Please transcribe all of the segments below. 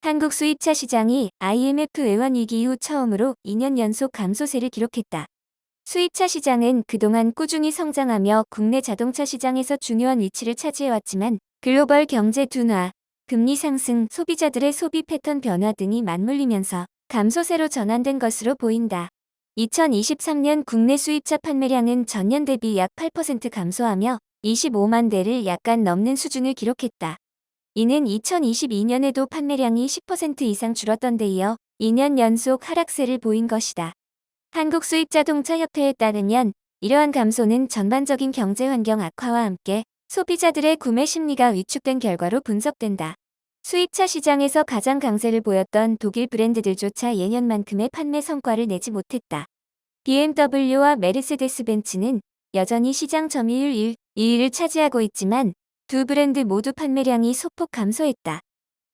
한국 수입차 시장이 IMF 외환 위기 이후 처음으로 2년 연속 감소세를 기록했다. 수입차 시장은 그동안 꾸준히 성장하며 국내 자동차 시장에서 중요한 위치를 차지해왔지만 글로벌 경제 둔화, 금리 상승, 소비자들의 소비 패턴 변화 등이 맞물리면서 감소세로 전환된 것으로 보인다. 2023년 국내 수입차 판매량은 전년 대비 약 8% 감소하며 25만 대를 약간 넘는 수준을 기록했다. 이는 2022년에도 판매량이 10% 이상 줄었던 데 이어 2년 연속 하락세를 보인 것이다. 한국수입자동차협회에 따르면 이러한 감소는 전반적인 경제 환경 악화와 함께 소비자들의 구매 심리가 위축된 결과로 분석된다. 수입차 시장에서 가장 강세를 보였던 독일 브랜드들조차 예년만큼의 판매 성과를 내지 못했다. BMW와 메르세데스 벤츠는 여전히 시장 점유율 1위를 차지하고 있지만 두 브랜드 모두 판매량이 소폭 감소했다.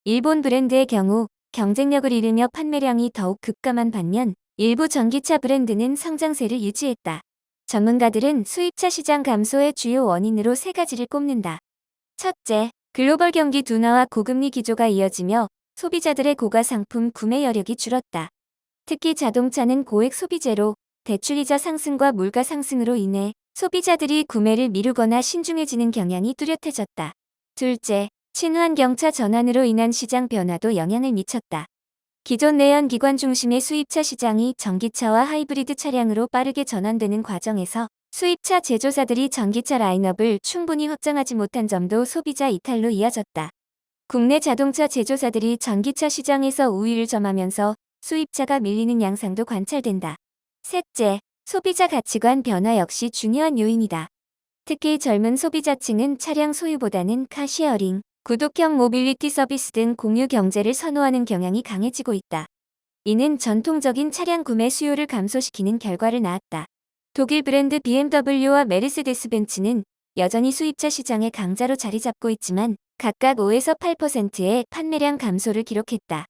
일본 브랜드의 경우 경쟁력을 잃으며 판매량이 더욱 급감한 반면 일부 전기차 브랜드는 성장세를 유지했다. 전문가들은 수입차 시장 감소의 주요 원인으로 세 가지를 꼽는다. 첫째, 글로벌 경기 둔화와 고금리 기조가 이어지며 소비자들의 고가 상품 구매 여력이 줄었다. 특히 자동차는 고액 소비재로 대출이자 상승과 물가 상승으로 인해 소비자들이 구매를 미루거나 신중해지는 경향이 뚜렷해졌다. 둘째, 친환경차 전환으로 인한 시장 변화도 영향을 미쳤다. 기존 내연기관 중심의 수입차 시장이 전기차와 하이브리드 차량으로 빠르게 전환되는 과정에서 수입차 제조사들이 전기차 라인업을 충분히 확장하지 못한 점도 소비자 이탈로 이어졌다. 국내 자동차 제조사들이 전기차 시장에서 우위를 점하면서 수입차가 밀리는 양상도 관찰된다. 셋째, 소비자 가치관 변화 역시 중요한 요인이다. 특히 젊은 소비자층은 차량 소유보다는 카시어링, 구독형 모빌리티 서비스 등 공유 경제를 선호하는 경향이 강해지고 있다. 이는 전통적인 차량 구매 수요를 감소시키는 결과를 낳았다. 독일 브랜드 BMW와 메르세데스 벤츠는 여전히 수입차 시장의 강자로 자리 잡고 있지만 각각 5에서 8%의 판매량 감소를 기록했다.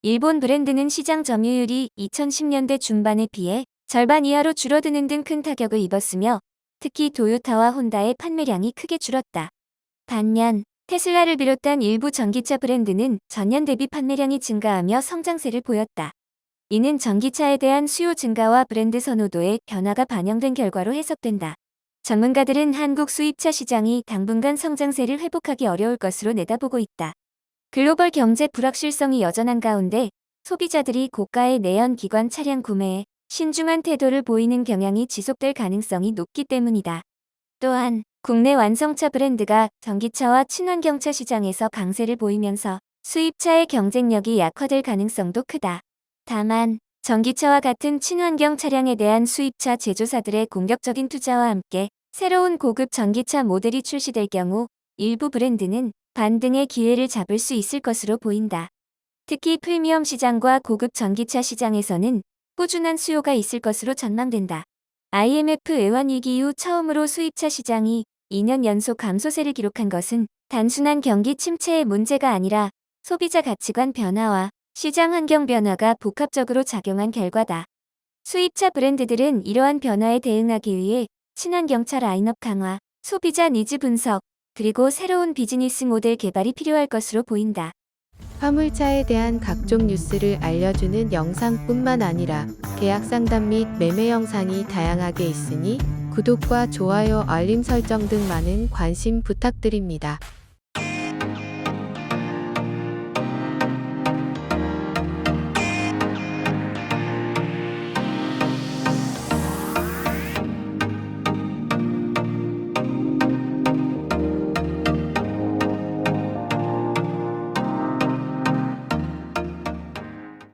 일본 브랜드는 시장 점유율이 2010년대 중반에 비해 절반 이하로 줄어드는 등 큰 타격을 입었으며 특히 도요타와 혼다의 판매량이 크게 줄었다. 반면 테슬라를 비롯한 일부 전기차 브랜드는 전년 대비 판매량이 증가하며 성장세를 보였다. 이는 전기차에 대한 수요 증가와 브랜드 선호도의 변화가 반영된 결과로 해석된다. 전문가들은 한국 수입차 시장이 당분간 성장세를 회복하기 어려울 것으로 내다보고 있다. 글로벌 경제 불확실성이 여전한 가운데 소비자들이 고가의 내연기관 차량 구매에 신중한 태도를 보이는 경향이 지속될 가능성이 높기 때문이다. 또한 국내 완성차 브랜드가 전기차와 친환경차 시장에서 강세를 보이면서 수입차의 경쟁력이 약화될 가능성도 크다. 다만 전기차와 같은 친환경 차량에 대한 수입차 제조사들의 공격적인 투자와 함께 새로운 고급 전기차 모델이 출시될 경우 일부 브랜드는 반등의 기회를 잡을 수 있을 것으로 보인다. 특히 프리미엄 시장과 고급 전기차 시장에서는 꾸준한 수요가 있을 것으로 전망된다. IMF 외환 위기 이후 처음으로 수입차 시장이 2년 연속 감소세를 기록한 것은 단순한 경기 침체의 문제가 아니라 소비자 가치관 변화와 시장 환경 변화가 복합적으로 작용한 결과다. 수입차 브랜드들은 이러한 변화에 대응하기 위해 친환경차 라인업 강화, 소비자 니즈 분석, 그리고 새로운 비즈니스 모델 개발이 필요할 것으로 보인다. 화물차에 대한 각종 뉴스를 알려주는 영상뿐만 아니라 계약 상담 및 매매 영상이 다양하게 있으니 구독과 좋아요, 알림 설정 등 많은 관심 부탁드립니다.